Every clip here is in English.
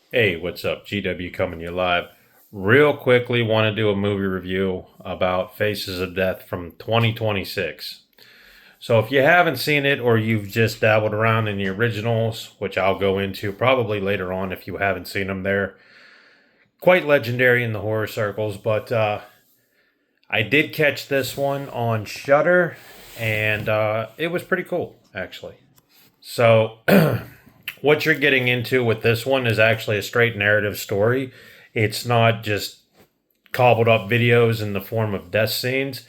Hey, what's up? GW coming to you live. Real quickly, want to do a movie review about Faces of Death from 2026. So, if you haven't seen it or you've just dabbled around in the originals, which I'll go into probably later on if you haven't seen them, they're quite legendary in the horror circles. But I did catch this one on Shudder, and it was pretty cool, actually. So, what you're getting into with this one is actually a straight narrative story. It's not just cobbled up videos in the form of death scenes.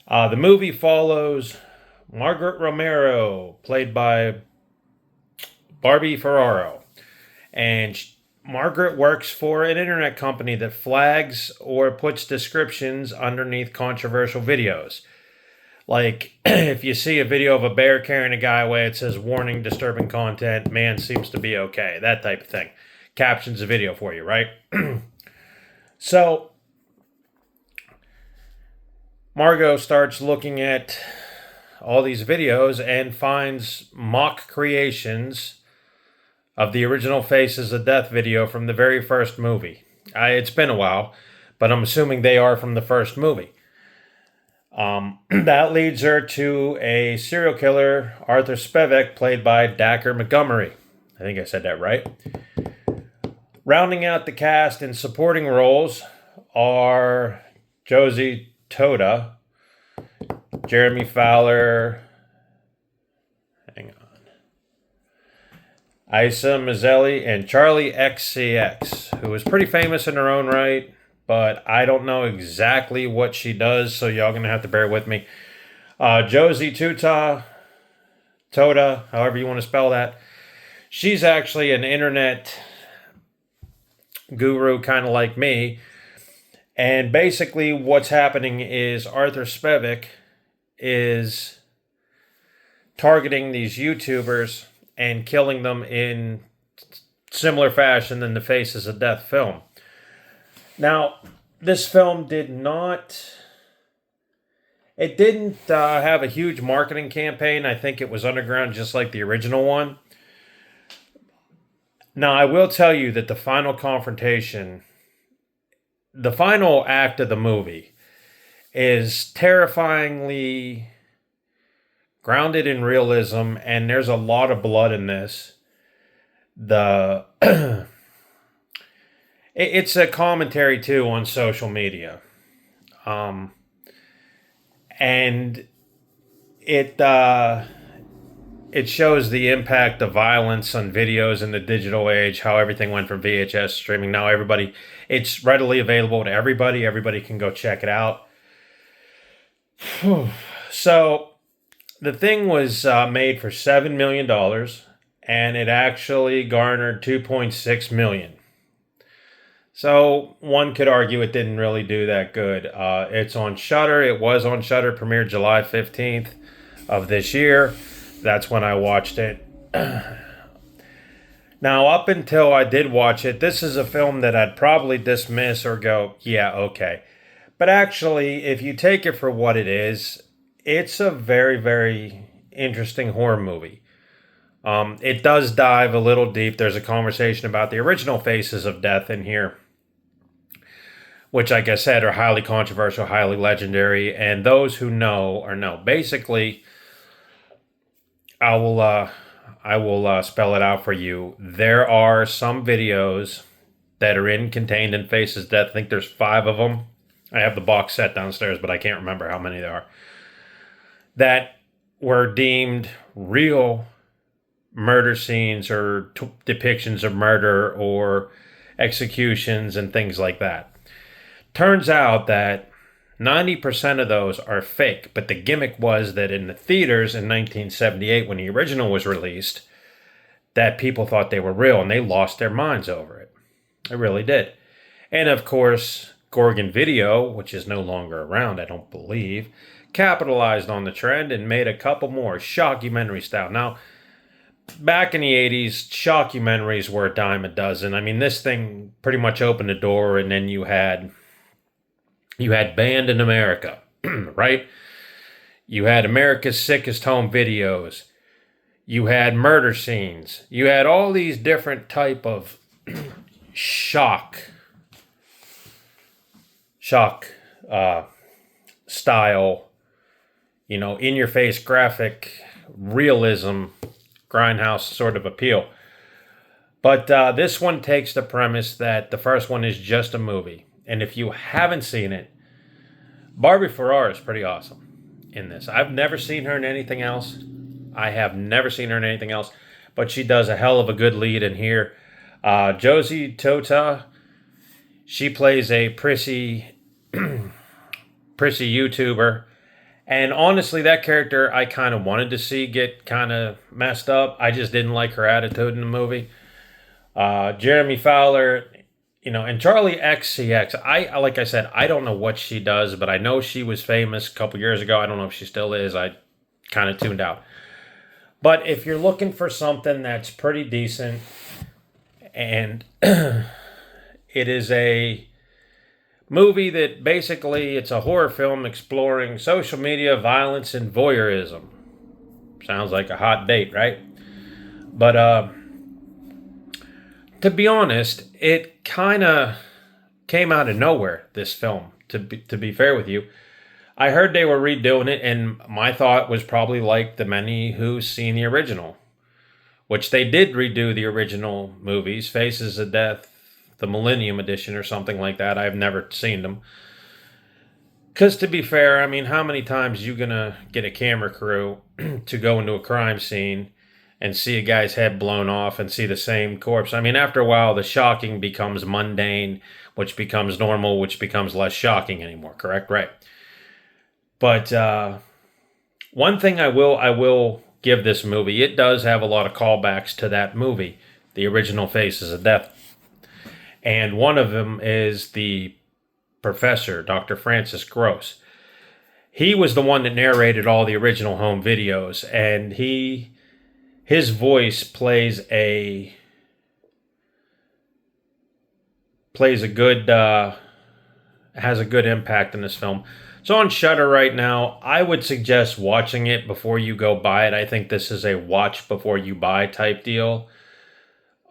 The movie follows Margaret Romero, played by Barbie Ferraro, and Margaret works for an internet company that flags or puts descriptions underneath controversial videos. Like, if you see a video of a bear carrying a guy away, it says, warning, disturbing content, man seems to be okay, that type of thing. Captions the video for you, right? So, Margot starts looking at all these videos and finds mock creations of the original Faces of Death video from the very first movie. It's been a while, but I'm assuming they are from the first movie. That leads her to a serial killer, Arthur Spevek, played by Dacker Montgomery. I think I said that right. Rounding out the cast in supporting roles are Josie Toda, Jeremy Fowler, hang on, Isa Mazzelli, and Charlie XCX, who is pretty famous in her own right, but I don't know exactly what she does, so y'all gonna have to bear with me. Josie Toda, however you want to spell that, she's actually an internet guru, kind of like me. And basically, what's happening is Arthur Spevek is targeting these YouTubers and killing them in similar fashion than the Faces of Death film. Now, this film didn't have a huge marketing campaign. I think it was underground just like the original one. Now, I will tell you that the final confrontation, the final act of the movie, is terrifyingly grounded in realism, and there's a lot of blood in this. The it's a commentary too on social media, and it shows the impact of violence on videos in the digital age, how everything went from VHS streaming. Now it's readily available to everybody. Everybody can go check it out. So the thing was made for $7 million, and it actually garnered 2.6 million. So one could argue it didn't really do that good. It's on Shudder. It was on Shudder. Premiered July 15th of this year. That's when I watched it. Now, up until I did watch it, this is a film that I'd probably dismiss or go, yeah, okay. But actually, if you take it for what it is, it's a very, very interesting horror movie. It does dive a little deep. There's a conversation about the original Faces of Death in here, which, like I said, are highly controversial, highly legendary, and those who know or know. Basically, I will spell it out for you. There are some videos that are contained in Faces Death. I think there's 5 of them. I have the box set downstairs, but I can't remember how many there are. That were deemed real murder scenes or depictions of murder or executions and things like that. Turns out that 90% of those are fake, but the gimmick was that in the theaters in 1978, when the original was released, that people thought they were real and they lost their minds over it. They really did. And of course, Gorgon Video, which is no longer around, I don't believe, capitalized on the trend and made a couple more shockumentary style. Now, back in the 80s, shockumentaries were a dime a dozen. I mean, this thing pretty much opened the door, and then you had Banned in America, right? You had America's Sickest Home Videos. You had murder scenes. You had all these different type of shock shock style, in your face graphic realism, grindhouse sort of appeal. But this one takes the premise that the first one is just a movie. And if you haven't seen it, Barbie Ferrara is pretty awesome in this. I've never seen her in anything else. I have never seen her in anything else, but she does a hell of a good lead in here. Josie Tota, she plays a prissy YouTuber. And honestly, that character I kind of wanted to see get kind of messed up. I just didn't like her attitude in the movie. Jeremy Fowler, and Charlie XCX. Like I said, I don't know what she does, but I know she was famous a couple years ago. I don't know if she still is. I kind of tuned out. But if you're looking for something that's pretty decent, and it is a movie that basically it's a horror film exploring social media, violence, and voyeurism. Sounds like a hot date, right? But to be honest, it kind of came out of nowhere, this film, to be fair with you. I heard they were redoing it, and my thought was probably like the many who's seen the original, which they did redo the original movies, Faces of Death, the Millennium Edition or something like that. I've never seen them. Because to be fair, I mean, how many times you going to get a camera crew to go into a crime scene and see a guy's head blown off and see the same corpse? I mean, after a while, the shocking becomes mundane, which becomes normal, which becomes less shocking anymore, correct? Right. But one thing I will give this movie, it does have a lot of callbacks to that movie, the original Faces of Death. And one of them is the professor, Dr. Francis Gross. He was the one that narrated all the original home videos, and his voice plays a good has a good impact in this film. So on Shudder right now, I would suggest watching it before you go buy it. I think this is a watch before you buy type deal.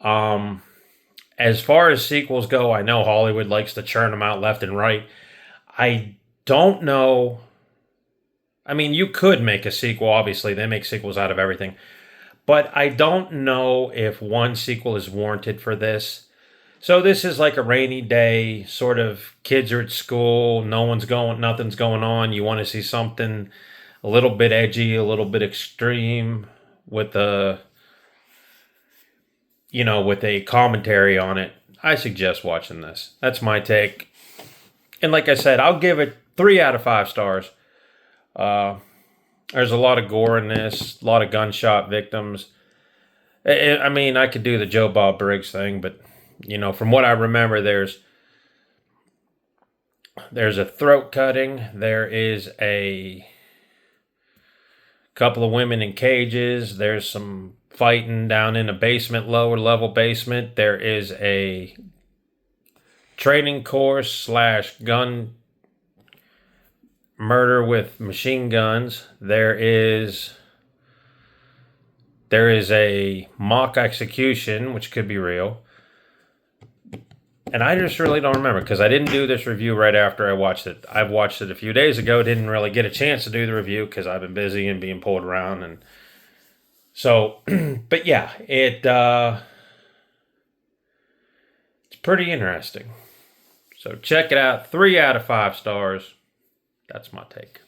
As far as sequels go, I know Hollywood likes to churn them out left and right. I don't know. I mean, you could make a sequel. Obviously, they make sequels out of everything. But I don't know if one sequel is warranted for this. So this is like a rainy day, sort of kids are at school, nothing's going on. You want to see something a little bit edgy, a little bit extreme with with a commentary on it. I suggest watching this. That's my take. And like I said, I'll give it 3 out of 5 stars. There's a lot of gore in this, a lot of gunshot victims. I mean, I could do the Joe Bob Briggs thing, but from what I remember, there's a throat cutting. There is a couple of women in cages. There's some fighting down in a basement, lower level basement. There is a training course / gun murder with machine guns. There is a mock execution, which could be real. And I just really don't remember because I didn't do this review right after I watched it. I've watched it a few days ago. Didn't really get a chance to do the review because I've been busy and being pulled around. And so, but yeah, it's pretty interesting. So check it out. 3 out of 5 stars. That's my take.